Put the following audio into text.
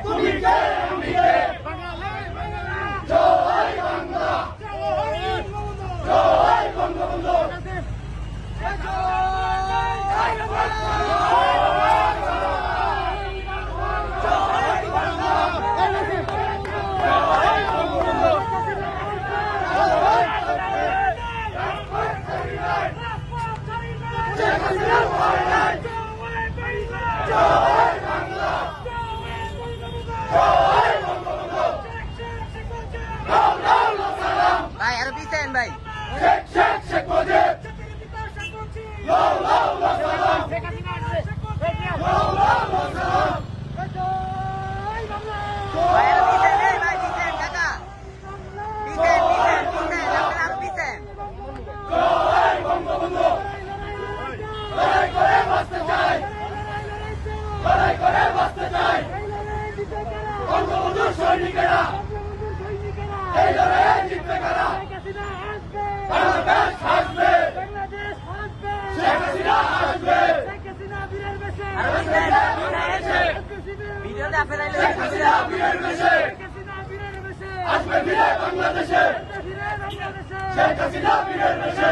তুমি কে আমি কে জয় বাংলা জয় বঙ্গবন্ধু ভাই আরো পিছেন ভাই শেখ শেখ শেখ মুজিব লাও লাও লাও সালাম লাও লাও লাও সালাম ভাই আরো পিছেন ভাই পিছেন কাকা পিছেন আপনারা আরো পিছেন জয় বঙ্গবন্ধু লড়াই করে বাঁচতে চাই লড়াই করে বাঁচতে চাই বঙ্গবন্ধুর সৈনিকেরা এই লড়াইয়ে জিতবে কারা বাংলাদেশ আসবে শেখ হাসিনা আসবে ভিডিওতে আপনারা শেখ হাসিনা বীরের বেশে আসবে ফিরে বাংলাদেশে শেখ হাসিনা বীরের বেশে